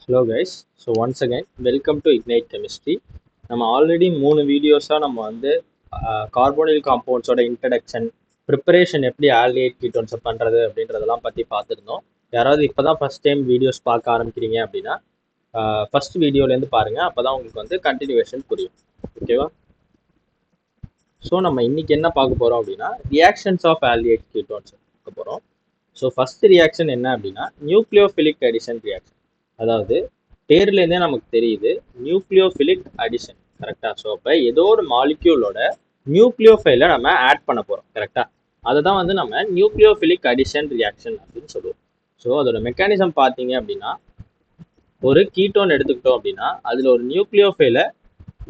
Hello guys, so once again welcome to Ignite Chemistry. நம்ம already 3 வீடியோஸாக நம்ம வந்து கார்போனில் காம்பவுண்ட்ஸோட introduction, preparation எப்படி ஆல்டிஹைட் கீட்டோன்ஸை பண்ணுறது அப்படின்றதெல்லாம் பற்றி பார்த்துருந்தோம். யாராவது இப்போ தான் ஃபஸ்ட் டைம் வீடியோஸ் பார்க்க ஆரம்பிக்கிறீங்க அப்படின்னா ஃபஸ்ட் வீடியோலேருந்து பாருங்கள், அப்போ தான் உங்களுக்கு வந்து கண்டினியூவேஷன் புரியும். ஓகேவா? ஸோ நம்ம இன்றைக்கி என்ன பார்க்க போகிறோம் அப்படின்னா ரியாக்ஷன்ஸ் ஆஃப் ஆல்டிஹைட் கீட்டோன்ஸ் பார்க்க போகிறோம். ஸோ ஃபஸ்ட் ரியாக்ஷன் என்ன அப்படின்னா நியூக்ளியோஃபிலிக் அடிஷன் ரியாக்ஷன். அதாவது பேர்லேருந்தே நமக்கு தெரியுது நியூக்ளியோஃபிலிக் அடிஷன். கரெக்டாக? ஸோ அப்போ ஏதோ ஒரு மாலிக்யூலோட நியூக்ளியோஃபைலை நம்ம ஆட் பண்ண போகிறோம். கரெக்டாக? அதை தான் வந்து நம்ம நியூக்ளியோஃபிலிக் அடிஷன் ரியாக்ஷன் அப்படின்னு சொல்லுவோம். ஸோ அதோட மெக்கானிசம் பார்த்தீங்க அப்படின்னா ஒரு கீட்டோன் எடுத்துக்கிட்டோம் அப்படின்னா அதில் ஒரு நியூக்ளியோஃபைலை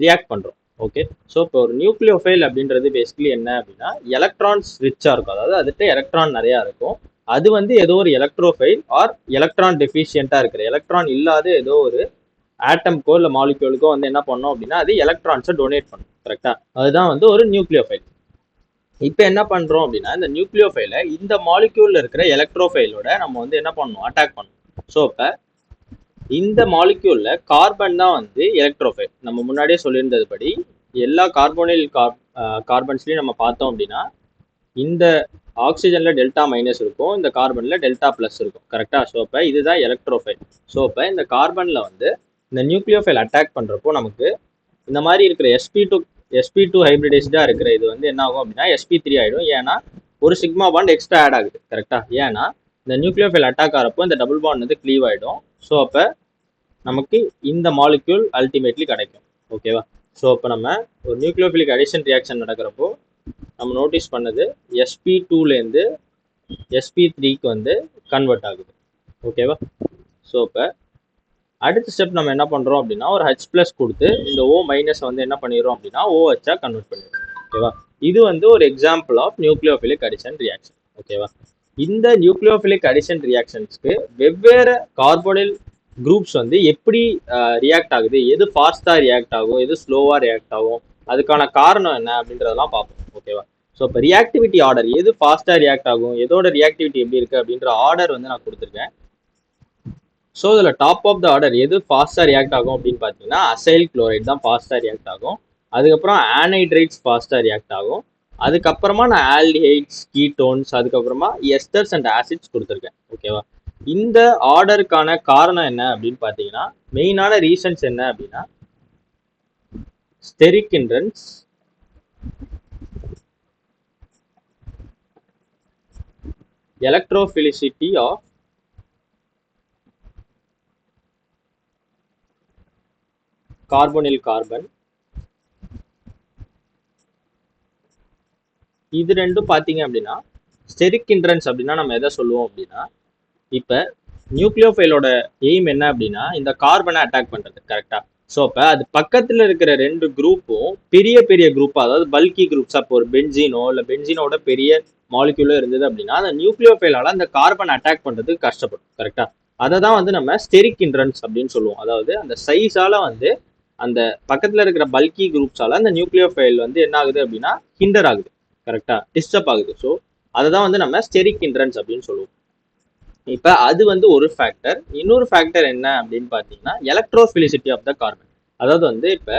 ரியாக்ட் பண்ணுறோம். ஓகே. ஸோ இப்போ ஒரு நியூக்ளியோஃபைல் அப்படின்றது பேசிக்கலி என்ன அப்படின்னா எலக்ட்ரான்ஸ் ரிச்சாக இருக்கும். அதாவது அதுகிட்ட எலக்ட்ரான் நிறையா இருக்கும். அது வந்து ஏதோ ஒரு எலக்ட்ரோஃபைல் ஆர் எலக்ட்ரான் டெஃபிஷியண்டாக இருக்கிற எலக்ட்ரான் இல்லாத ஏதோ ஒரு ஆட்டம்க்கோ இல்லை மாலிக்யூலுக்கோ வந்து என்ன பண்ணோம் அப்படின்னா அது எலக்ட்ரான்ஸை டொனேட் பண்ணும். கரெக்டாக? அதுதான் வந்து ஒரு நியூக்ளியோஃபைல். இப்போ என்ன பண்ணுறோம் அப்படின்னா இந்த நியூக்ளியோஃபைலை இந்த மாலிக்யூலில் இருக்கிற எலக்ட்ரோஃபைலோட நம்ம வந்து என்ன பண்ணணும், அட்டாக் பண்ணணும். ஸோ இப்போ இந்த மாலிக்யூல்ல கார்பன் தான் வந்து எலக்ட்ரோஃபைல். நம்ம முன்னாடியே சொல்லியிருந்தது படி எல்லா கார்போனில் கார்பன்ஸ்லையும் நம்ம பார்த்தோம் அப்படின்னா இந்த ஆக்சிஜன்ல டெல்டா மைனஸ் இருக்கும், இந்த கார்பன்ல டெல்டா பிளஸ் இருக்கும். கரெக்டா? ஸோ இப்போ இதுதான் எலக்ட்ரோஃபைல். ஸோ இப்போ இந்த கார்பன்ல வந்து இந்த நியூக்ளியோஃபைல் அட்டாக் பண்றப்போ நமக்கு இந்த மாதிரி இருக்கிற sp2 ஹைபிரிடைஸ்டா இருக்கிற இது வந்து என்ன ஆகும் அப்படின்னா sp3 ஆயிடும். ஏன்னா ஒரு சிக்மா பாண்ட் எக்ஸ்ட்ரா ஆட் ஆகுது. கரெக்டா? ஏன்னா இந்த நியூக்ளியோஃபைல் அட்டாக் ஆகிறப்போ இந்த டபுள் பாண்ட் வந்து க்ளீவ் ஆயிடும். ஸோ அப்போ நமக்கு இந்த மாலிக்யூல் அல்டிமேட்லி கிடைக்கும். ஓகேவா? ஸோ இப்போ நம்ம ஒரு நியூக்ளியோஃபிலிக் அடிஷன் ரியாக்ஷன் நடக்கிறப்போ நம்ம நோட்டீஸ் பண்ணது sp2லேருந்து sp3க்கு வந்து கன்வெர்ட் ஆகுது. ஓகேவா? ஸோ இப்போ அடுத்த ஸ்டெப் நம்ம என்ன பண்ணுறோம் அப்படின்னா ஒரு H+ கொடுத்து இந்த O- வந்து என்ன பண்ணிடுறோம் அப்படின்னா OH-ஆ கன்வெர்ட் பண்ணிடுறோம். ஓகேவா? இது வந்து ஒரு example of nucleophilic addition reaction. ஓகேவா? இந்த நியூக்ளியோஃபிலிக் அடிஷன் ரியாக்ஷன்ஸ்க்கு வெவ்வேறு கார்போனில் குரூப்ஸ் வந்து எப்படி ரியாக்ட் ஆகுது, எது ஃபாஸ்ட்டாக ரியாக்ட் ஆகும், எது ஸ்லோவாக ரியாக்ட் ஆகும், அதுக்கான காரணம் என்ன அப்படின்றதெல்லாம் பார்ப்போம். ஓகேவா? ஸோ இப்போ ரியாக்டிவிட்டி ஆர்டர் எது ஃபாஸ்ட்டாக ரியாக்ட் ஆகும், எதோட ரியாக்டிவிட்டி எப்படி இருக்குது அப்படின்ற ஆர்டர் வந்து நான் கொடுத்துருக்கேன். ஸோ இதில் டாப் ஆஃப் த ஆர்டர் எது ஃபாஸ்ட்டாக ரியாக்ட் ஆகும் அப்படின்னு பார்த்தீங்கன்னா அசைல் குளோரைட் தான் ஃபாஸ்ட்டாக ரியாக்ட் ஆகும். அதுக்கப்புறம் ஆனைட்ரைட்ஸ் ஃபாஸ்ட்டாக ரியாக்ட் ஆகும். அதுக்கப்புறமா நான் ஆல்டிஹைட்ஸ், கீட்டோன்ஸ், அதுக்கப்புறமா எஸ்டர்ஸ் அண்ட் ஆசிட்ஸ் கொடுத்துருக்கேன். ஓகேவா? இந்த ஆர்டருக்கான காரணம் என்ன அப்படின்னு பார்த்தீங்கன்னா மெயினான ரீசன்ஸ் என்ன அப்படின்னா steric hindrance, electrophilicity of carbonyl carbon. இது ரெண்டும் பார்த்தீங்க அப்படின்னா ஸ்டெரிக் ஹிண்ட்ரன்ஸ் அப்படின்னா நம்ம எதை சொல்லுவோம் அப்படின்னா இப்போ நியூக்ளியோஃபைலோட எய்ம் என்ன அப்படின்னா இந்த கார்பனை அட்டாக் பண்ணுறது. கரெக்டாக? ஸோ இப்போ அது பக்கத்தில் இருக்கிற ரெண்டு குரூப்பும் பெரிய பெரிய குரூப்பாக, அதாவது பல்கி குரூப்ஸாக, இப்போ ஒரு பென்ஜீனோ இல்லை பென்ஜீனோட பெரிய மாலிக்யூலோ இருந்தது அப்படின்னா அந்த நியூக்ளியோஃபைலால் அந்த கார்பன் அட்டாக் பண்ணுறதுக்கு கஷ்டப்படும். கரெக்டாக? அதை தான் வந்து நம்ம ஸ்டெரிக் ஹிண்ட்ரன்ஸ் அப்படின்னு சொல்லுவோம். அதாவது அந்த சைஸால் வந்து அந்த பக்கத்தில் இருக்கிற பல்கி குரூப்ஸால் அந்த நியூக்ளியோஃபைல் வந்து என்ன ஆகுது அப்படின்னா ஹிண்டர் ஆகுது. கரெக்டாக? டிஸ்டர்ப் ஆகுது. ஸோ அதை தான் வந்து நம்ம ஸ்டெரிக் ஹிண்ட்ரன்ஸ் அப்படின்னு சொல்லுவோம். இப்போ அது வந்து ஒரு ஃபேக்டர். இன்னொரு ஃபேக்டர் என்ன அப்படின்னு பார்த்தீங்கன்னா எலக்ட்ரோஃபிலிசிட்டி ஆஃப் த கார்பன். அதாவது வந்து இப்போ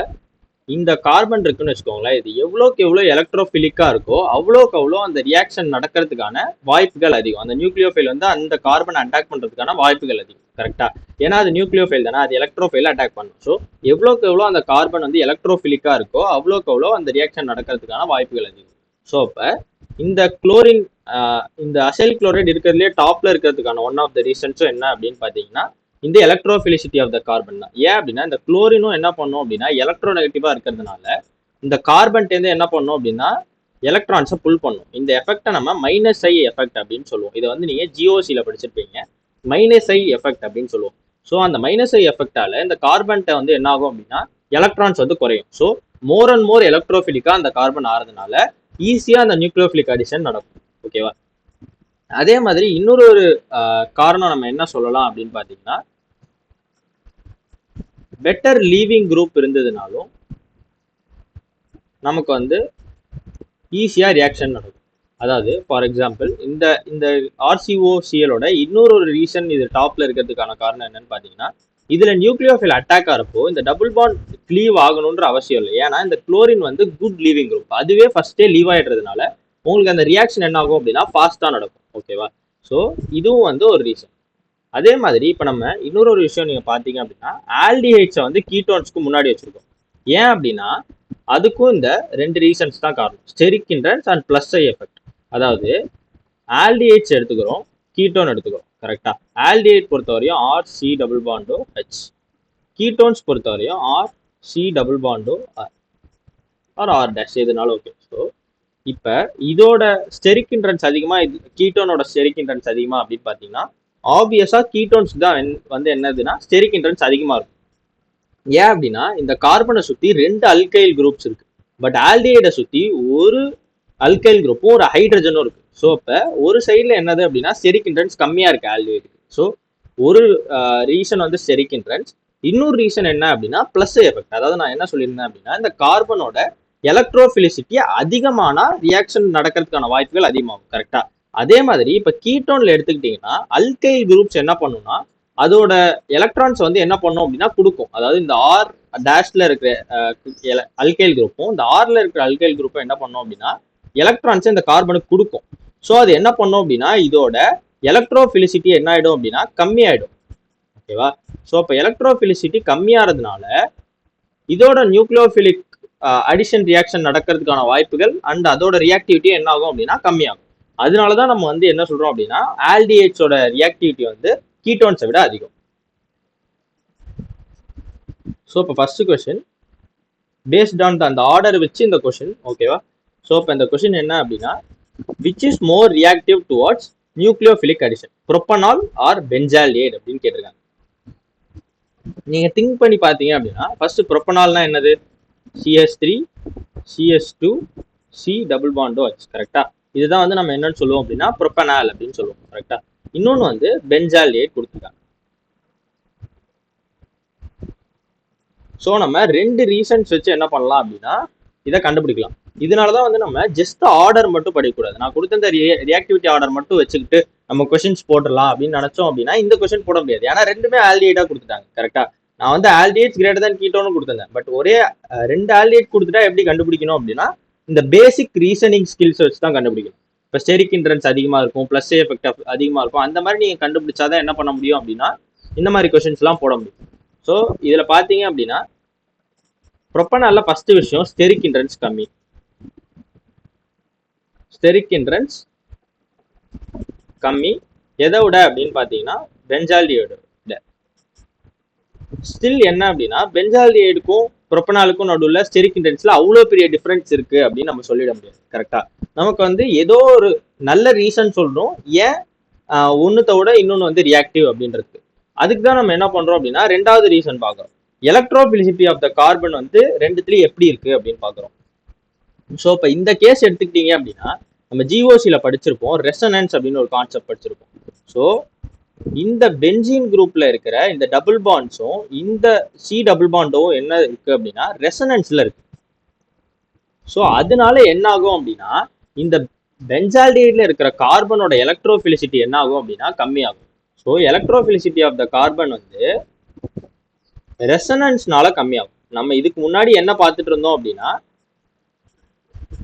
இந்த கார்பன் இருக்குன்னு வச்சுக்கோங்களேன், இது எவ்வளோக்கு எவ்வளோ எலக்ட்ரோஃபிலிக்காக இருக்கோ அவ்வளோக்கு அவ்வளோ அந்த ரியாக்ஷன் நடக்கிறதுக்கான வாய்ப்புகள் அதிகம். அந்த நியூக்ளியோஃபைல் வந்து அந்த கார்பனை அட்டாக் பண்ணுறதுக்கான வாய்ப்புகள் அதிகம். கரெக்டாக? ஏன்னா அது நியூக்ளியோஃபைல் தானே, அது எலக்ட்ரோஃபைல் அட்டாக் பண்ணும். ஸோ எவ்வளோக்கு எவ்வளோ அந்த கார்பன் வந்து எலக்ட்ரோஃபிலிக்காக இருக்கோ அவ்வளோக்கு அவ்வளோ அந்த ரியாக்ஷன் நடக்கிறதுக்கான வாய்ப்புகள் அதிகம். ஸோ இப்போ இந்த குளோரின், இந்த அசைல் குளோரைட் இருக்கிறதுலே டாப்ல இருக்கிறதுக்கான ஒன் ஆஃப் த ரீசன்ஸும் என்ன அப்படின்னு பார்த்தீங்கன்னா இந்த எலக்ட்ரோஃபிலிசிட்டி ஆஃப் த கார்பன் தான். ஏன் அப்படின்னா இந்த குளோரினும் என்ன பண்ணும் அப்படின்னா எலக்ட்ரோ நெகட்டிவாக இருக்கிறதுனால இந்த கார்பன்டேருந்து என்ன பண்ணும் அப்படின்னா எலக்ட்ரான்ஸை புல் பண்ணும். இந்த எஃபெக்டை நம்ம -I எஃபெக்ட் அப்படின்னு சொல்லுவோம். இதை வந்து நீங்கள் ஜிஓசியில் படிச்சிருப்பீங்க. -I எஃபெக்ட் அப்படின்னு சொல்லுவோம். ஸோ அந்த -I எஃபெக்டால இந்த கார்பன்ட்டை வந்து என்ன ஆகும் அப்படின்னா எலக்ட்ரான்ஸ் வந்து குறையும். ஸோ மோர் அண்ட் மோர் எலக்ட்ரோஃபிலிக்காக அந்த கார்பன் ஆகிறதுனால ஈஸியாக அந்த நியூக்ளியோஃபிலிக் அடிஷன் நடக்கும். ஓகேவா? அதே மாதிரி இன்னொரு ஒரு காரணம் நம்ம என்ன சொல்லலாம் அப்படின்னு பார்த்தீங்கன்னா பெட்டர் லீவிங் குரூப் இருந்ததுனாலும் நமக்கு வந்து ஈஸியாக ரியாக்ஷன் நடக்கும். அதாவது ஃபார் எக்ஸாம்பிள் இந்த RCOCl இன்னொரு ரீசன் இது டாப்ல இருக்கிறதுக்கான காரணம் என்னன்னு பார்த்தீங்கன்னா இதுல நியூக்ளியோஃபில் அட்டாக் ஆகிறப்போ இந்த டபுள் பாண்ட் லீவ் ஆகணுன்ற அவசியம் இல்லை. ஏன்னா இந்த குளோரின் வந்து குட் லீவிங் குரூப், அதுவே ஃபர்ஸ்டே லீவ் ஆயிடுறதுனால உங்களுக்கு அந்த ரியாக்ஷன் என்ன ஆகும் அப்படின்னா ஃபாஸ்டா நடக்கும். ஓகேவா? ஸோ இதுவும் வந்து ஒரு ரீசன். அதே மாதிரி இப்போ நம்ம இன்னொரு விஷயம் நீங்க பாத்தீங்க அப்படின்னா ஆல்டிஹைட்ஸை வந்து கீட்டோன்ஸ்க்கு முன்னாடி வச்சிருக்கோம். ஏன் அப்படின்னா அதுக்கும் இந்த ரெண்டு ரீசன்ஸ் தான் காரணம், steric hindrance and plus I effect. அதாவது ஆல்டிஹைட்ஸ் எடுத்துக்கிறோம், கீட்டோன் எடுத்துக்கிறோம். கரெக்டா? ஆல்டிஹைட் பொறுத்தவரையும் ஆர் சி டபுள் பாண்டோ ஹெச், கீட்டோன்ஸ் பொறுத்தவரையும் ஆர் சி டபுள் பாண்டோ ஆர் டேஷ் எதுனாலும் ஓகே. ஸோ இப்போ இதோட ஸ்டெரிக் ஹிண்ட்ரன்ஸ் அதிகமா, கீட்டோனோட ஸ்டெரிக் ஹிண்ட்ரன்ஸ் அதிகமா அப்படின்னு பார்த்தீங்கன்னா ஆப்வியஸா கீட்டோன்ஸ் தான் வந்து என்னதுன்னா ஸ்டெரிக் ஹிண்ட்ரன்ஸ் அதிகமா இருக்கும். ஏன் அப்படின்னா இந்த கார்பனை சுத்தி ரெண்டு அல்கைல் குரூப்ஸ் இருக்கு, பட் ஆல்டிஹைடை சுத்தி ஒரு அல்கைல் குரூப்பும் ஒரு ஹைட்ரஜனும் இருக்கு. ஸோ இப்போ ஒரு சைடில் என்னது அப்படின்னா ஸ்டெரிக் ஹிண்ட்ரன்ஸ் கம்மியா இருக்கு ஆல்டிஹைடுக்கு. ஸோ ஒரு ரீசன் வந்து ஸ்டெரிக் ஹிண்ட்ரன்ஸ், இன்னொரு ரீசன் என்ன அப்படின்னா பிளஸ் எஃபெக்ட். அதாவது நான் என்ன சொல்லியிருந்தேன் அப்படின்னா இந்த கார்பனோட எலக்ட்ரோஃபிலிசிட்டி அதிகமானா ரியாக்ஷன் நடக்கிறதுக்கான வாய்ப்புகள் அதிகமாகும். கரெக்டா? அதே மாதிரி இப்ப கீட்டோன்ல எடுத்துக்கிட்டீங்கன்னா அல்கைல் குரூப்ஸ் என்ன பண்ணும்னா அதோட எலக்ட்ரான்ஸ் வந்து என்ன பண்ணும் அப்படின்னா கொடுக்கும். அதாவது இந்த ஆர் டேஷ்ல இருக்கிற அல்கைல் குரூப்பும் இந்த ஆர்ல இருக்கிற அல்கைல் குரூப்பும் என்ன பண்ணும் அப்படின்னா எலக்ட்ரான்ஸ் இந்த கார்பனுக்கு கொடுக்கும். ஸோ அது என்ன பண்ணும் அப்படின்னா இதோட எலக்ட்ரோஃபிலிசிட்டி என்ன ஆயிடும் அப்படின்னா கம்மி ஆயிடும். ஓகேவா? ஸோ இப்போ எலக்ட்ரோஃபிலிசிட்டி கம்மியாகிறதுனால இதோட நியூக்ளியோஃபிலிக் அடிஷன் ரியாக்ஷன் நடக்கிறதுக்கான வாய்ப்புகள் அண்ட் அதோட ரியாக்டிவிட்டி என்ன ஆகும் அப்படின்னா கம்மியாகும். அதனாலதான் நம்ம வந்து என்ன சொல்றோம் அப்படின்னா ஆல்டிஹைட்ஸோட ரியாக்டிவிட்டி வந்து கீட்டோன்ஸை விட அதிகம். ஸோ இப்போ ஃபர்ஸ்ட் கொஸ்டின் பேஸ்ட் ஆன் அந்த ஆர்டர் வச்சு இந்த கொஸ்டின். ஓகேவா? ஸோ இப்போ இந்த கொஸ்டின் என்ன அப்படின்னா which is more reactive towards nucleophilic addition, propanal or benzaldehyde அப்படின்னு கேட்டிருக்காங்க. நீங்க திங்க் பண்ணி பார்த்தீங்க அப்படின்னா ஃபர்ஸ்ட் புரோப்பனால்னா என்னது? CH3 CH2 C டபுள் பாண்டோ H. கரெக்டா? இதுதான் வந்து நம்ம என்னன்னு சொல்லுவோம் அப்படின்னா புரோப்பனால் அப்படின்னு சொல்லுவோம். கரெக்டா? இன்னொன்று வந்து பென்சால்டிஹைட் கொடுத்துருக்காங்க. ஸோ நம்ம ரெண்டு ரீசன்ஸ் வச்சு என்ன பண்ணலாம் அப்படின்னா இதை கண்டுபிடிக்கலாம். இதனாலதான் வந்து நம்ம ஜஸ்ட் ஆர்டர் மட்டும் படிக்கக்கூடாது. நான் கொடுத்த இந்த ரியாக்டிவிட்டி ஆர்டர் மட்டும் வச்சுக்கிட்டு நம்ம கொஸ்டின்ஸ் போட்டுடலாம் அப்படின்னு நினைச்சோம் அப்படின்னா இந்த கொஸ்டின் போட முடியாது. ஏன்னா ரெண்டுமே ஆல்டிஹைடா கொடுத்துட்டாங்க. கரெக்டா? நான் வந்து ஆல்டிஹைட்ஸ் கிரேட்டர் தான் கீட்டோன்னு கொடுத்துருந்தேன், பட் ஒரே ரெண்டு ஆல்டிஹைட் கொடுத்துட்டா எப்படி கண்டுபிடிக்கணும் அப்படின்னா இந்த பேசிக் ரீசனிங் ஸ்கில்ஸ் வச்சு தான் கண்டுபிடிக்கணும். இப்போ ஸ்டெரிக் ஹிண்ட்ரன்ஸ் அதிகமா இருக்கும், பிளஸ் எஃபெக்ட் அதிகமா இருக்கும், அந்த மாதிரி நீங்க கண்டுபிடிச்சாதான் என்ன பண்ண முடியும் அப்படின்னா இந்த மாதிரி கொஸ்டின்ஸ் எல்லாம் போட முடியும். ஸோ இதுல பாத்தீங்க அப்படின்னா புரோப்பனால்ல ஃபர்ஸ்ட் விஷயம் ஸ்டெரிக் ஹிண்ட்ரன்ஸ் கம்மி. ஸ்டெரிக் ஹிண்ட்ரன்ஸ் கம்மி எதை விட அப்படின்னு பாத்தீங்கன்னா பென்சால்டிஹைடு. ஸ்டில் என்ன அப்படின்னா பென்சால்டிஹைடுக்கும் புரோப்பனாலுக்கும் நடுவில் ஸ்டெரிக் ஹிண்ட்ரன்ஸ்ல அவ்வளோ பெரிய டிஃபரன்ஸ் இருக்கு அப்படின்னு நம்ம சொல்லிட முடியாது. கரெக்டா? நமக்கு வந்து ஏதோ ஒரு நல்ல ரீசன் சொல்லணும் ஏன் ஒன்னுத்த விட இன்னொன்று வந்து ரியாக்டிவ் அப்படின்றது. அதுக்கு தான் நம்ம என்ன பண்றோம் அப்படின்னா ரெண்டாவது ரீசன் பார்க்குறோம், எலக்ட்ரோஃபிலிசிட்டி ஆஃப் த கார்பன் வந்து ரெண்டுத்துலயும் எப்படி இருக்கு அப்படின்னு பாக்குறோம். ஸோ இப்போ இந்த கேஸ் எடுத்துக்கிட்டீங்க அப்படின்னா நம்ம ஜிஓசியில படிச்சிருப்போம், ரெசனன்ஸ் அப்படின்னு ஒரு கான்செப்ட் படிச்சிருப்போம். ஸோ இந்த பென்சீன் குரூப்ல இருக்கிற இந்த டபுள் பாண்ட்ஸும் இந்த சி டபுள் பாண்டும் என்ன இருக்கு அப்படின்னா ரெசனன்ஸ்ல இருக்கு. ஸோ அதனால என்ன ஆகும் அப்படின்னா இந்த பென்சால்டிஹைட்ல இருக்கிற கார்பனோட எலக்ட்ரோஃபிலிசிட்டி என்ன ஆகும் அப்படின்னா கம்மியாகும். ஸோ எலக்ட்ரோஃபிலிசிட்டி ஆஃப் த கார்பன் வந்து ரெசனன்ஸ்னால கம்மியாகும். நம்ம இதுக்கு முன்னாடி என்ன பார்த்துட்டு இருந்தோம் அப்படின்னா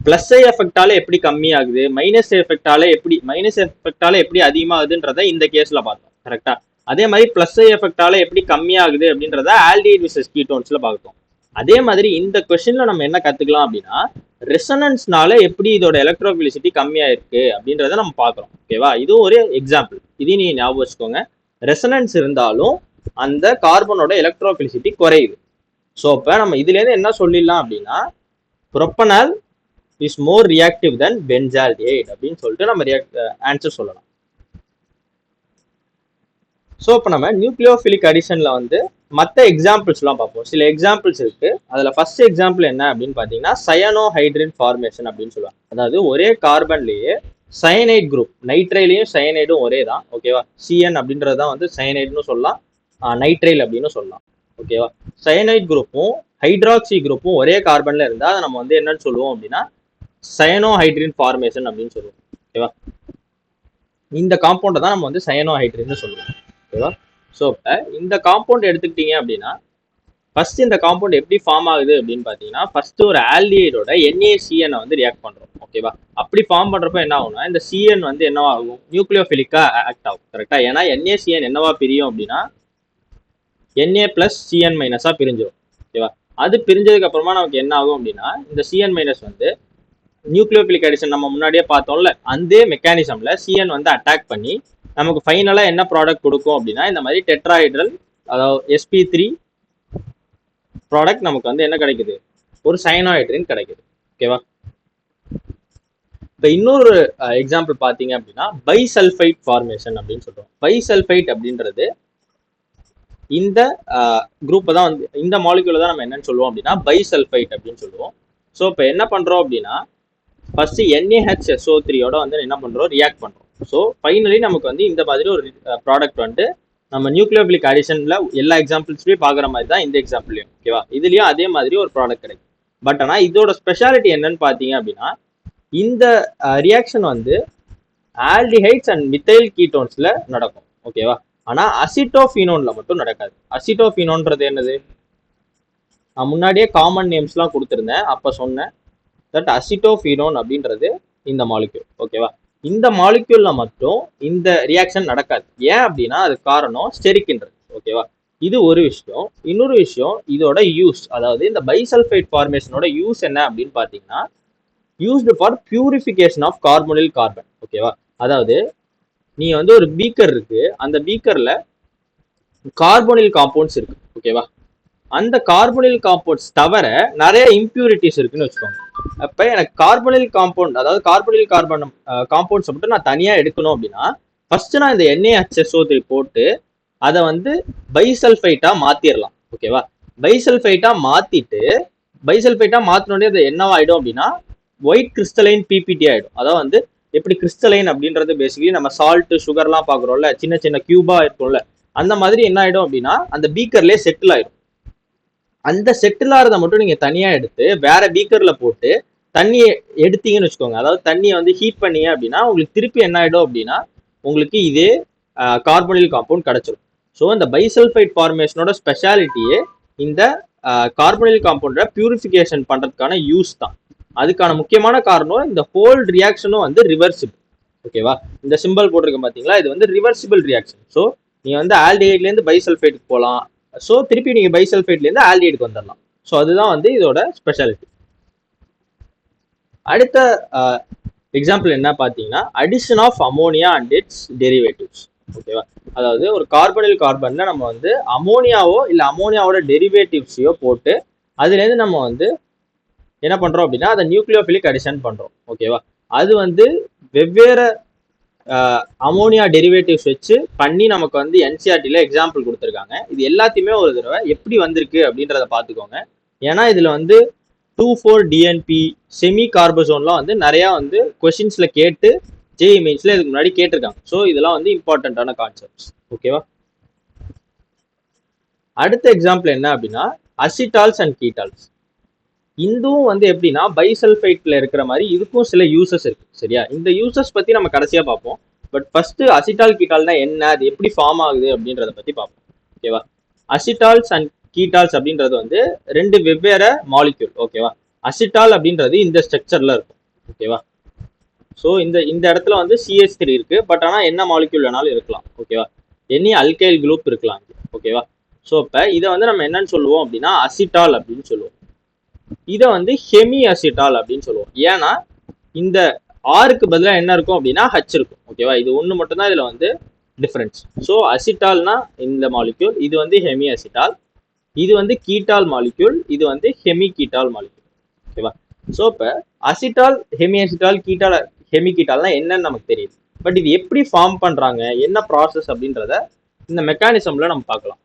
பிளஸ் எஃபெக்டால எப்படி கம்மியாகுது, மைனஸ் எஃபெக்டால எப்படி அதிகமாகுதுன்றத இந்த கேஸ்ல பார்த்தோம். கரெக்டா? அதே மாதிரி பிளஸ் எஃபெக்டால எப்படி கம்மியாகுது அப்படின்றத ஆல்டிஹைட் விசஸ் கீட்டோன்ஸ்ல பார்த்தோம். அதே மாதிரி இந்த கொஸ்டின்ல நம்ம என்ன கத்துக்கலாம் அப்படின்னா ரெசனன்ஸ்னால எப்படி இதோட எலக்ட்ரோஃபிலிசிட்டி கம்மியா இருக்கு அப்படின்றத நம்ம பார்க்குறோம். ஓகேவா? இதுவும் ஒரு எக்ஸாம்பிள், இதையும் நீங்க ஞாபகம் வச்சுக்கோங்க. ரெசனன்ஸ் இருந்தாலும் அந்த கார்பனோட எலக்ட்ரோஃபிலிசிட்டி குறையுது. ஸோ அப்ப நம்ம இதுல இருந்து என்ன சொல்லிடலாம் அப்படின்னா propanal is more reactive then benzaldehyde அப்படின்னு சொல்லிட்டு நம்ம ஆன்சர் சொல்லலாம். ஸோ இப்போ நம்ம நியூக்ளியோஃபிலிக் அடிஷன்ல வந்து மற்ற எக்ஸாம்பிள்ஸ்லாம் பார்ப்போம். சில எக்ஸாம்பிள்ஸ் இருக்கு. அதுல ஃபர்ஸ்ட் எக்ஸாம்பிள் என்ன அப்படின்னு பார்த்தீங்கன்னா சயனோஹைட்ரின் ஃபார்மேஷன் அப்படின்னு சொல்லுவாங்க. அதாவது ஒரே கார்பன்லேயே சயனைட் குரூப், நைட்ரைலையும் சயனைடும் ஒரே தான். ஓகேவா? சிஎன் அப்படின்றது தான் வந்து சயனைட்னு சொல்லலாம், நைட்ரைல் அப்படின்னு சொல்லலாம். ஓகேவா? சயனைட் குரூப்பும் ஹைட்ராக்சி குரூப்பும் ஒரே கார்பன்ல இருந்தால் அதை நம்ம வந்து என்னன்னு சொல்லுவோம் அப்படின்னா சயனோஹைட்ரின் ஃபார்மேஷன் அப்படின்னு சொல்லுவோம். ஓகேவா? இந்த காம்பவுண்டை தான் நம்ம வந்து சயனோஹைட்ரின்னு சொல்லுவோம். ஓகேவா? ஸோ இப்போ இந்த காம்பவுண்ட் எடுத்துக்கிட்டீங்க அப்படின்னா ஃபர்ஸ்ட் இந்த காம்பவுண்ட் எப்படி ஃபார்ம் ஆகுது அப்படின்னு பார்த்தீங்கன்னா ஃபர்ஸ்ட் ஒரு ஆல்டிஹைடோட NaCN வந்து ரியாக்ட் பண்ணுறோம். ஓகேவா? அப்படி ஃபார்ம் பண்ணுறப்ப என்ன ஆகும்னா இந்த CN வந்து என்னவா ஆகும், நியூக்ளியோஃபிலிக்கா ஆக்ட் ஆகும். கரெக்டாக? ஏன்னா NaCN என்னவா பிரியும் அப்படின்னா Na பிளஸ் CN மைனஸாக பிரிஞ்சிடும். ஓகேவா? அது பிரிஞ்சதுக்கு அப்புறமா நமக்கு என்ன ஆகும் அப்படின்னா இந்த CN மைனஸ் வந்து நியூக்ளியோஃபிலிக் அடிஷன் நம்ம முன்னாடியே பார்த்தோம்ல, அந்த மெக்கானிசம்ல CN வந்து அட்டாக் பண்ணி நமக்கு ஃபைனலாக என்ன ப்ராடக்ட் கொடுக்கும் அப்படின்னா இந்த மாதிரி டெட்ராஹைட்ரல், அதாவது sp3 ப்ராடக்ட் நமக்கு வந்து என்ன கிடைக்குது, ஒரு சயனோஹைட்ரின் கிடைக்குது. ஓகேவா? இப்போ இன்னொரு எக்ஸாம்பிள் பார்த்தீங்க அப்படின்னா பைசல்ஃபைட் ஃபார்மேஷன் அப்படின்னு சொல்றோம். பைசல்ஃபைட் அப்படின்றது இந்த குரூப்பை தான் வந்து இந்த மாலிகுலை தான் நம்ம என்னன்னு சொல்லுவோம் அப்படின்னா பைசல்ஃபைட் அப்படின்னு சொல்லுவோம். ஸோ இப்போ என்ன பண்றோம் அப்படின்னா ஃபர்ஸ்ட் NaHSO3யோட வந்து என்ன பண்றோம், ரியாக்ட் பண்றோம். ஸோ ஃபைனலி நமக்கு வந்து இந்த மாதிரி ஒரு ப்ராடக்ட் வந்து நம்ம நியூக்ளியோஃபிலிக் அடிஷன்ல எல்லா எக்ஸாம்பிள்ஸ்லயும் பாக்குற மாதிரி தான் இந்த எக்ஸாம்பிள்லயும். ஓகேவா? இதுலயும் அதே மாதிரி ஒரு ப்ராடக்ட் கிடைக்கும். பட் ஆனா இதோட ஸ்பெஷாலிட்டி என்னன்னு பாத்தீங்க அப்படின்னா இந்த ரியாக்ஷன் வந்து ஆல்டிஹைட்ஸ் அண்ட் மித்தைல் கீட்டோன்ஸ்ல நடக்கும். ஓகேவா? ஆனா அசிட்டோஃபினோன்ல மட்டும் நடக்காது. அசிட்டோஃபினோன்றது என்னது, நான் முன்னாடியே காமன் நேம்ஸ்லாம் கொடுத்துருந்தேன், அப்ப சொன்னேன் தட் அசிட்டோஃபினோன் அப்படின்றது இந்த மாலிக்யூல். ஓகேவா? இந்த மாலிக்யூல்ல மட்டும் இந்த ரியாக்ஷன் நடக்காது. ஏன் அப்படின்னா அது காரணம் ஸ்டெரிக்ன்றது. ஓகேவா? இது ஒரு விஷயம். இன்னொரு விஷயம் இதோட யூஸ், அதாவது இந்த பைசல்ஃபைட் ஃபார்மேஷனோட யூஸ் என்ன அப்படின்னு பார்த்தீங்கன்னா used for purification of carbonyl carbon. ஓகேவா? அதாவது நீ வந்து ஒரு பீக்கர் இருக்கு, அந்த பீக்கர்ல கார்போனில் காம்பவுண்ட்ஸ் இருக்கு. ஓகேவா? அந்த கார்போனில் காம்பவுண்ட்ஸ் தவிர நிறைய இம்பியூரிட்டிஸ் இருக்குன்னு வச்சுக்கோங்க. அப்ப எனக்கு கார்போனில் காம்பவுண்ட், அதாவது கார்போனில் கார்பன் காம்பவுண்ட்ஸ் மட்டும் நான் தனியா எடுக்கணும் அப்படின்னா ஃபர்ஸ்ட் நான் இந்த NaHSO3 போட்டு அதை வந்து பைசல்ஃபைட்டா மாத்திரலாம். ஓகேவா? பைசல்ஃபைட்டா மாத்திட்டு பைசல்ஃபைட்டா மாத்தினோடனே அது என்னவாயிடும் அப்படின்னா ஒயிட் கிறிஸ்டலைன் PPT ஆயிடும். அதாவது வந்து எப்படி கிறிஸ்டலைன் அப்படின்றது பேசிக்கலி நம்ம சால்ட் சுகர்லாம் பாக்குறோம்ல, சின்ன சின்ன கியூபா இருக்கும்ல, அந்த மாதிரி என்ன ஆயிடும் அப்படின்னா அந்த பீக்கர்லேயே செட்டில் ஆயிடும். அந்த செட்டில் ஆறதை மட்டும் நீங்க தனியா எடுத்து வேற பீக்கர்ல போட்டு தண்ணியை எடுத்தீங்கன்னு வச்சுக்கோங்க, அதாவது தண்ணியை வந்து ஹீட் பண்ணீங்க அப்படின்னா உங்களுக்கு திருப்பி என்ன ஆயிடும் அப்படின்னா உங்களுக்கு இதே கார்போனில் காம்பவுண்ட் கிடைச்சிடும். ஸோ இந்த பைசல்ஃபைட் ஃபார்மேஷனோட ஸ்பெஷாலிட்டியே இந்த கார்போனில் காம்பவுண்டை பியூரிஃபிகேஷன் பண்றதுக்கான யூஸ் தான். அதுக்கான முக்கியமான காரணம் இந்த ஹோல் ரியாக்ஷனும் வந்து ரிவர்சிபிள். ஓகேவா? இந்த சிம்பிள் போட்டிருக்க பாத்தீங்களா, இது வந்து ரிவர்சிபிள் ரியாக்ஷன். ஸோ நீங்க வந்து ஆல்டிஹைட்ல இருந்து பைசல்ஃபைட்டுக்கு போகலாம். ஸோ திருப்பி நீங்க பைசல்ஃபைட்ல இருந்து ஆல்டிஹைடுக்கு வந்துடலாம். ஸோ அதுதான் வந்து இதோட ஸ்பெஷாலிட்டி. அடுத்த எக்ஸாம்பிள் என்ன பார்த்தீங்கன்னா addition of ammonia and its derivatives. ஓகேவா? அதாவது ஒரு கார்பனில் கார்பன்ல நம்ம வந்து அமோனியாவோ இல்லை அமோனியாவோட டெரிவேட்டிவ்ஸையோ போட்டு அதுலேருந்து நம்ம வந்து என்ன பண்றோம் அப்படின்னா அதை நியூக்ளியோஃபிலிக் அடிஷன் பண்றோம். ஓகேவா? அது வந்து வெவ்வேறு அமோனியா டெரிவேட்டிவ்ஸ் வச்சு பண்ணி நமக்கு வந்து NCERTல எக்ஸாம்பிள் கொடுத்துருக்காங்க. இது எல்லாத்தையுமே ஒரு தடவை எப்படி வந்திருக்கு அப்படின்றத பார்த்துக்கோங்க. ஏன்னா இதுல வந்து 2,4-DNP செமி கார்பசோன்லாம் வந்து நிறைய வந்து கொஸ்டின்ஸ்ல கேட்டு JEE மெயின்ஸ்ல இதுக்கு முன்னாடி கேட்டிருக்காங்க. ஸோ இதெல்லாம் வந்து இம்பார்ட்டன்டான கான்செப்ட்ஸ். ஓகேவா? அடுத்த எக்ஸாம்பிள் என்ன அப்படின்னா அசிட்டால்ஸ் அண்ட் கீட்டால்ஸ். இதுவும் வந்து எப்படின்னா பைசல்ஃபைட்ல இருக்கிற மாதிரி இதுக்கும் சில யூசஸ் இருக்கு. சரியா? இந்த யூசஸ் பத்தி நம்ம கடைசியா பார்ப்போம். பட் ஃபர்ஸ்ட் அசிட்டால் கீட்டால்னா என்ன, அது எப்படி ஃபார்ம் ஆகுது அப்படின்றத பத்தி பார்ப்போம். ஓகேவா? அசிட்டால்ஸ் அண்ட் கீட்டால்ஸ் அப்படின்றது வந்து ரெண்டு வெவ்வேறு மாலிக்யூல். ஓகேவா? அசிட்டால் அப்படின்றது இந்த ஸ்ட்ரக்சர்ல இருக்கும். ஓகேவா? ஸோ இந்த இடத்துல வந்து CH3 இருக்கு. பட் ஆனால் என்ன மாலிக்யூல் வேணாலும் இருக்கலாம். ஓகேவா? எனி அல்கைல் குரூப் இருக்கலாம். ஓகேவா? ஸோ இப்போ இதை வந்து நம்ம என்னன்னு சொல்லுவோம் அப்படின்னா அசிட்டால் அப்படின்னு சொல்லுவோம். இதை வந்து ஹெமி அசிட்டால் அப்படின்னு சொல்லுவோம். ஏன்னா இந்த ஆருக்கு பதிலாக என்ன இருக்கும் அப்படின்னா H இருக்கும். ஓகேவா? இது ஒன்று மட்டும்தான் இதுல வந்து டிஃபரன்ஸ். ஸோ அசிட்டால்னா இந்த மாலிக்யூல், இது வந்து ஹெமி அசிட்டால், இது வந்து கீட்டால் மாலிக்யூல், இது வந்து ஹெமி கீட்டால் மாலிக்யூல். ஓகேவா? ஸோ இப்போ acetal, hemi acetal, ketal, hemi கீட்டால்னா என்னன்னு நமக்கு தெரியுது. பட் இது எப்படி ஃபார்ம் பண்றாங்க, என்ன ப்ராசஸ் அப்படின்றத இந்த மெக்கானிசம்ல நம்ம பார்க்கலாம்.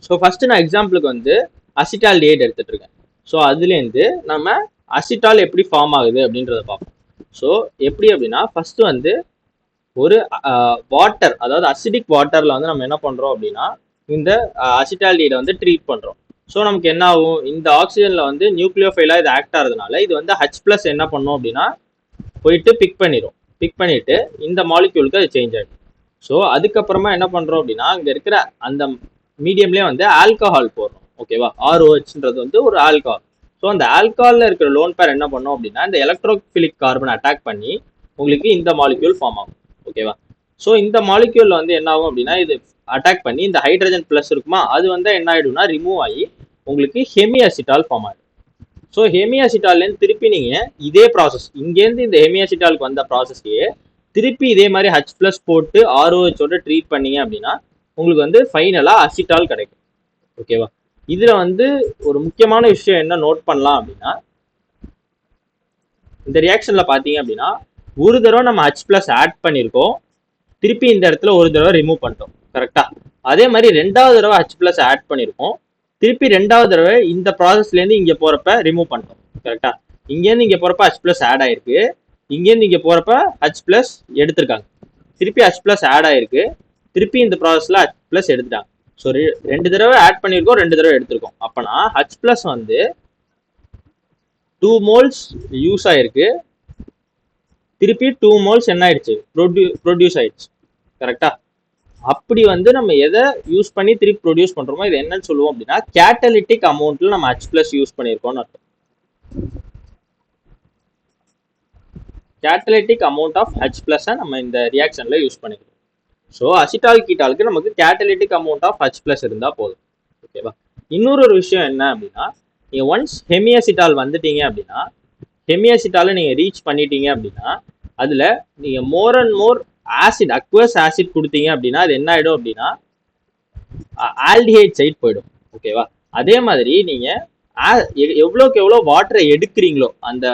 ஸோ ஃபர்ஸ்ட் நான் எக்ஸாம்பிளுக்கு வந்து அசிட்டால் டிஹைட் எடுத்துட்டு இருக்கேன். ஸோ அதுலேருந்து நம்ம அசிட்டால் எப்படி ஃபார்ம் ஆகுது அப்படின்றத பார்ப்போம். ஸோ எப்படி அப்படின்னா ஃபர்ஸ்ட் வந்து ஒரு வாட்டர், அதாவது அசிடிக் வாட்டர்ல வந்து நம்ம என்ன பண்றோம் அப்படின்னா இந்த அசிட்டால் டிஹைடை வந்து ட்ரீட் பண்றோம். ஸோ நமக்கு என்ன ஆகும், இந்த ஆக்சிஜன்ல வந்து நியூக்ளியோஃபைலா இது ஆக்ட் ஆகிறதுனால இது வந்து H+ என்ன பண்ணும் அப்படின்னா போயிட்டு பிக் பண்ணிடும். பிக் பண்ணிட்டு இந்த மாலிக்யூலுக்கு அது சேஞ்ச் ஆகிடும். ஸோ அதுக்கப்புறமா என்ன பண்றோம் அப்படின்னா அங்க இருக்கிற அந்த மீடியம்லயே வந்து ஆல்கஹால் போடுறோம். ஓகேவா, ROHன்றது வந்து ஒரு ஆல்கஹால். ஸோ அந்த ஆல்கஹால்ல இருக்கிற லோன் பேர் என்ன பண்ணும் அப்படின்னா இந்த எலக்ட்ரோஃபிலிக் கார்பன் அட்டாக் பண்ணி உங்களுக்கு இந்த மாலிக்யூல் ஃபார்ம் ஆகும். ஓகேவா, ஸோ இந்த மாலிக்யூல்ல வந்து என்ன ஆகும் அப்படின்னா இது அட்டாக் பண்ணி இந்த ஹைட்ரஜன் பிளஸ் இருக்குமா அது வந்து என்ன ஆயிடும்னா ரிமூவ் ஆகி உங்களுக்கு ஹெமிஅசிட்டால் ஃபார்ம் ஆயிடும். ஸோ ஹெமிஅசிட்டால்லேருந்து திருப்பி நீங்க இதே ப்ராசஸ் இங்கேருந்து இந்த ஹெமிஅசிட்டாலுக்கு வந்த ப்ராசஸையே திருப்பி இதே மாதிரி H+ போட்டு ROHோட ட்ரீட் பண்ணீங்க அப்படின்னா உங்களுக்கு வந்து ஃபைனலா அசிட்டால் கிடைக்கும். ஓகேவா, இதுல வந்து ஒரு முக்கியமான விஷயம் என்ன நோட் பண்ணலாம் அப்படின்னா இந்த ரியாக்ஷன்ல பாத்தீங்க அப்படின்னா ஒரு தடவை நம்ம H+ ஆட் பண்ணியிருக்கோம், திருப்பி இந்த இடத்துல ஒரு தடவை ரிமூவ் பண்ணிட்டோம். கரெக்டா, அதே மாதிரி ரெண்டாவது தடவை H+ ஆட் பண்ணியிருக்கோம், திருப்பி ரெண்டாவது தடவை இந்த ப்ராசஸ்ல இருந்து இங்க போறப்ப ரிமூவ் பண்ணிட்டோம். கரெக்டா, இங்கேருந்து இங்க போறப்ப H+ ஆட் ஆயிருக்கு, இங்கேருந்து இங்க போறப்ப H+ எடுத்திருக்காங்க, திருப்பி H+ ஆட் ஆயிருக்கு, திருப்பி இந்த ப்ராசஸ்ல H+ எடுத்துட்டாங்க. ஸோ 2 தடவை ஆட் பண்ணியிருக்கோம், 2 தடவை எடுத்திருக்கோம். அப்பனா H+ வந்து 2 moles யூஸ் ஆயிருக்கு, திருப்பி 2 moles என்ன ஆயிடுச்சு ப்ரொடியூஸ் ஆயிடுச்சு. கரெக்டா, அப்படி வந்து நம்ம எதை யூஸ் பண்ணி திருப்பி ப்ரொடியூஸ் பண்றோமோ இது என்னன்னு சொல்லுவோம் அப்படின்னா கேட்டலிட்டிக் அமௌண்ட்ல நம்ம H+ யூஸ் பண்ணியிருக்கோம்னு அர்த்தம். கேட்டலிட்டிக் அமௌண்ட் ஆஃப் H+ நம்ம இந்த ரியாக்ஷன்ல யூஸ் பண்ணிக்கிறோம். ஸோ அசிட்டால் கீட்டாலுக்கு நமக்கு கேட்டலிட்டிக் அமௌண்ட் ஆஃப் H+ இருந்தா போதும். ஓகேவா, இன்னொரு விஷயம் என்ன அப்படின்னா நீங்க ஒன்ஸ் ஹெமிஅசிட்டால் வந்துட்டீங்க அப்படின்னா ஹெமிஅசிட்டால நீங்க ரீச் பண்ணிட்டீங்க அப்படின்னா அதுல நீங்க more and more acid aqueous acid கொடுத்தீங்க அப்படின்னா அது என்ன ஆயிடும் அப்படின்னா ஆல்டிஹைட் சைட் போயிடும். ஓகேவா, அதே மாதிரி நீங்க எவ்வளோக்கு எவ்வளோ வாட்டரை எடுக்கிறீங்களோ அந்த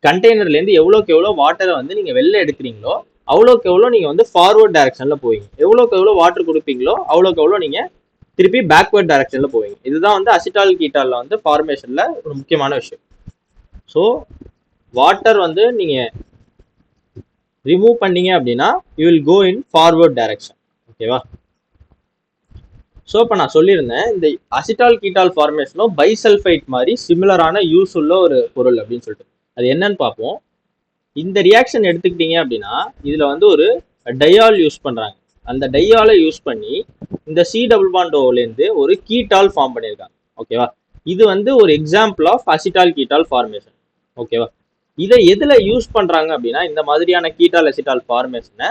கண்டெய்னர்ல இருந்து எவ்வளோக்கு எவ்வளோ வாட்டரை வந்து நீங்க வெளில எடுக்கிறீங்களோ அவ்வளோக்கு எவ்வளோ நீங்க வந்து ஃபார்வர்ட் டைரக்ஷன்ல போவீங்க. எவ்வளோக்கு எவ்வளோ வாட்டர் கொடுப்பீங்களோ அவ்வளோக்கு எவ்வளோ நீங்க திருப்பி பேக்வர்ட் டைரக்ஷன்ல போவீங்க. இதுதான் வந்து அசிட்டால் கீட்டால்ல வந்து ஃபார்மேஷன்ல ஒரு முக்கியமான விஷயம். ஸோ வாட்டர் வந்து நீங்க ரிமூவ் பண்ணீங்க அப்படின்னா you will go in forward direction. ஓகேவா, ஸோ இப்போ நான் சொல்லியிருந்தேன் இந்த அசிட்டால் கீட்டால் ஃபார்மேஷனும் பைசல்ஃபைட் மாதிரி சிமிலரான யூஸ் உள்ள ஒரு பொருள் அப்படின்னு சொல்லிட்டு அது என்னன்னு பார்ப்போம். இந்த ரியாக்ஷன் எடுத்துக்கிட்டீங்க அப்படின்னா இதுல வந்து ஒரு டையால் யூஸ் பண்றாங்க. அந்த டையாலை யூஸ் பண்ணி இந்த C++இருந்து ஒரு கீட்டால் ஃபார்ம் பண்ணியிருக்காங்க. ஓகேவா, இது வந்து ஒரு example of acetal ketal formation. ஓகேவா, இதை எதுல யூஸ் பண்றாங்க அப்படின்னா இந்த மாதிரியான கீட்டால் அசிட்டால் ஃபார்மேஷனை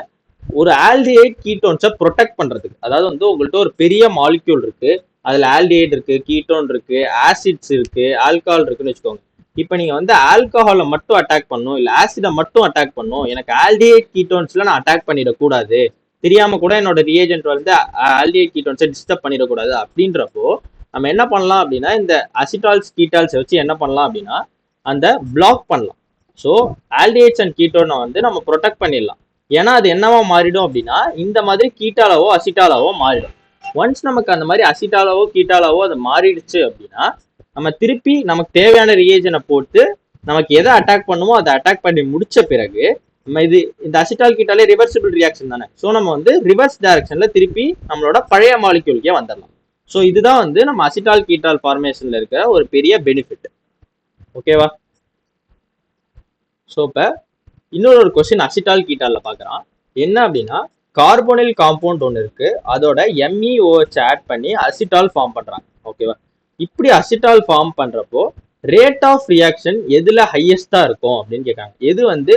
ஒரு ஆல்டிஹைட் கீட்டோன்ஸை ப்ரொடெக்ட் பண்றதுக்கு. அதாவது வந்து உங்கள்கிட்ட ஒரு பெரிய மாலிக்யூல் இருக்கு, அதுல ஆல்டிஹைட் இருக்கு, கீட்டோன் இருக்கு, ஆசிட்ஸ் இருக்கு, ஆல்கஹால் இருக்குன்னு வச்சுக்கோங்க. இப்போ நீங்க வந்து ஆல்கஹாலை மட்டும் அட்டாக் பண்ணும் இல்ல ஆசிடை மட்டும் அட்டாக் பண்ணும், எனக்கு ஆல்டிஹைட் கீட்டோன்ஸ்ல நான் அட்டாக் பண்ணிடக்கூடாது, தெரியாம கூட என்னோட ரியேஜென்ட் வந்து ஆல்டிஹைட் கீட்டோன்ஸை டிஸ்டர்ப் பண்ணிடக்கூடாது அப்படின்றப்போ நம்ம என்ன பண்ணலாம் அப்படின்னா இந்த அசிட்டால்ஸ் கீட்டால்ஸ் வச்சு என்ன பண்ணலாம் அப்படின்னா அந்த பிளாக் பண்ணலாம். ஸோ ஆல்டிஹைட்ஸ் அண்ட் கீட்டோனை வந்து நம்ம ப்ரொடெக்ட் பண்ணிடலாம். ஏன்னா அது என்னவா மாறிடும் அப்படின்னா இந்த மாதிரி கீட்டாலாவோ அசிட்டாலாவோ மாறிடும். ஒன்ஸ் நமக்கு அந்த மாதிரி அசிட்டாலாவோ கீட்டாலாவோ அது மாறிடுச்சு அப்படின்னா நம்ம திருப்பி நமக்கு தேவையான ரியேஜனை போட்டு நமக்கு எதை அட்டாக் பண்ணுமோ அதை அட்டாக் பண்ணி முடிச்ச பிறகு நம்ம இது இந்த அசிட்டால் கீட்டாலே ரிவர்சிபிள் ரியாக்ஷன் தானே. ஸோ நம்ம வந்து ரிவர்ஸ் டைரக்ஷன்ல திருப்பி நம்மளோட பழைய மாலிக்யூலுக்கே வந்துடலாம். ஸோ இதுதான் வந்து நம்ம அசிட்டால் கீட்டால் ஃபார்மேஷன்ல இருக்கிற ஒரு பெரிய பெனிஃபிட். ஓகேவா, ஸோ இப்போ இன்னொரு கொஸ்டின் அசிட்டால் கீட்டால்ல பார்க்குறான். என்ன அப்படின்னா கார்போனில் காம்பவுண்ட் ஒன்று இருக்கு, அதோட MEOH ஆட் பண்ணி அசிட்டால் ஃபார்ம் பண்றாங்க. ஓகேவா, இப்படி அசிட்டால் ஃபார்ம் பண்றப்போ ரேட் ஆஃப் ரியாக்ஷன் எதுல ஹையஸ்டா இருக்கும் அப்படின்னு கேட்காங்க. எது வந்து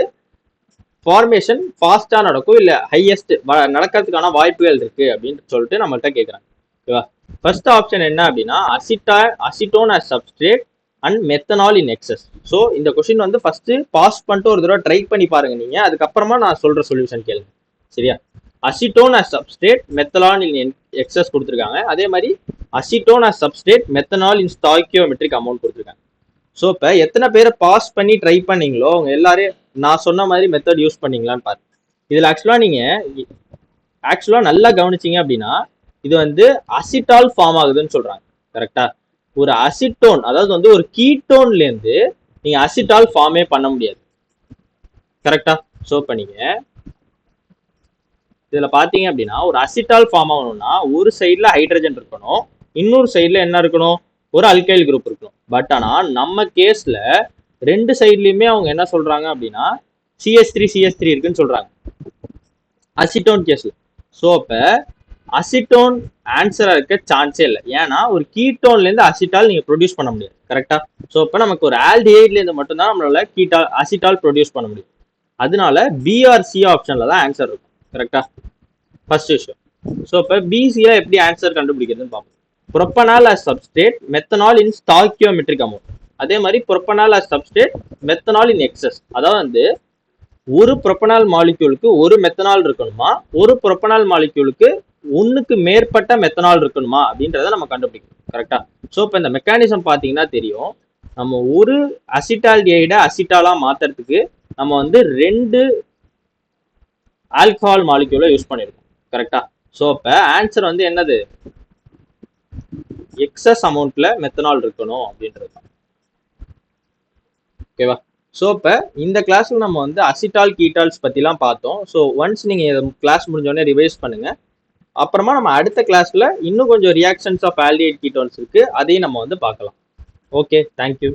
ஃபார்மேஷன் ஃபாஸ்டா நடக்கும் இல்ல ஹையஸ்ட் நடக்கிறதுக்கான வாய்ப்புகள் இருக்கு அப்படின்னு சொல்லிட்டு நம்மள்கிட்ட கேட்குறாங்க. ஓகேவா, ஃபர்ஸ்ட் ஆப்ஷன் என்ன அப்படின்னா acetone as substrate and methanol in excess. So இந்த கொஸ்டின் வந்து ஃபர்ஸ்ட் பாஸ் பண்ணிட்டு ஒரு தடவை ட்ரை பண்ணி பாருங்க நீங்க, அதுக்கப்புறமா நான் சொல்ற சொல்யூஷன் கேளுங்க. சரியா, acetone as substrate methanol in excess கொடுத்துருக்காங்க, அதே மாதிரி acetone as substrate methanol in stoichiometric amount கொடுத்துருக்காங்க. ஸோ இப்போ எத்தனை பேரை பாஸ் பண்ணி ட்ரை பண்ணீங்களோ அவங்க எல்லாரும் நான் சொன்ன மாதிரி மெத்தட் யூஸ் பண்ணீங்களான்னு பாருங்க. இதுல ஆக்சுவலா நல்லா கவனிச்சிங்க அப்படின்னா இது வந்து அசிட்டால் ஃபார்ம் ஆகுதுன்னு சொல்றாங்க. கரெக்டா, ஒரு அசிட்டோன் அதாவது வந்து ஒரு கீட்டோன்ல இருந்து நீங்க அசிட்டால் ஃபார்மே பண்ண முடியாது. கரெக்டா, ஸோ இப்போ நீங்க இதுல பாத்தீங்க அப்படின்னா ஒரு அசிட்டால் ஃபார்ம் ஆகணும்னா ஒரு சைட்ல ஹைட்ரஜன் இருக்கணும், இன்னொரு சைட்ல என்ன இருக்கணும் ஒரு அல்கைல் குரூப் இருக்கணும். பட் ஆனா நம்ம கேஸ்ல ரெண்டு சைட்லயுமே அவங்க என்ன சொல்றாங்க அப்படின்னா CH3 இருக்குன்னு சொல்றாங்க அசிட்டோன் கேஸ்ல. ஸோ இப்போ அசிட்டோன் ஆன்சரா இருக்க சான்ஸே இல்லை. ஏன்னா ஒரு கீட்டோன்லேருந்து அசிட்டால் நீங்கள் ப்ரொடியூஸ் பண்ண முடியாது. கரெக்டா? ஸோ இப்போ நமக்கு ஒரு ஆல்டிஹைட்லேருந்து மட்டும்தான் நம்மளால அசிட்டால் ப்ரொடியூஸ் பண்ண முடியும். அதனால பிஆர்சி ஆப்ஷனில் தான் ஆன்சர் இருக்கும். கரெக்டா? ஃபர்ஸ்ட் விஷயம். ஸோ இப்போ பிசியா எப்படி ஆன்சர் கண்டுபிடிக்கிறதுன்னு பார்ப்போம். Propanol as substrate, methanol in stoichiometric amount. அதே மாதிரி propanol as substrate, methanol in excess. அதாவது வந்து ஒரு புரோப்பனால் மாலிக்யூலுக்கு ஒரு மெத்தனால் இருக்கணுமா, ஒரு புரோப்பனால் மாலிக்யூலுக்கு ஒன்றுக்கு மேற்பட்ட மெத்தனால் இருக்கணுமா அப்படின்றத நம்ம கண்டுபிடிக்கணும். கரெக்டா? ஸோ இப்போ இந்த மெக்கானிசம் பார்த்தீங்கன்னா தெரியும். நம்ம ஒரு அசிட்டால்டிஹைடை அசிட்டாலா மாத்துறதுக்கு நம்ம வந்து 2 ஆல்கஹால் மாலிக்யூலை யூஸ் பண்ணியிருக்கோம். கரெக்டா? ஸோ இப்போ ஆன்சர் வந்து என்னது? எக்ஸஸ் அமௌண்ட்ல மெத்தனால் இருக்கணும் அப்படின்றது தான். ஓகேவா? ஸோ இப்போ இந்த கிளாஸ்ல நம்ம வந்து அசிட்டால் கீட்டால்ஸ் பற்றிலாம் பார்த்தோம். ஸோ ஒன்ஸ் நீங்கள் கிளாஸ் முடிஞ்சோடனே ரிவைஸ் பண்ணுங்க. அப்புறமா நம்ம அடுத்த கிளாஸ்ல இன்னும் கொஞ்சம் ரியாக்ஷன்ஸ் ஆஃப் ஆல்டிஹைட் கீட்டோன்ஸ் இருக்கு, அதையும் நம்ம வந்து பார்க்கலாம். Okay, thank you.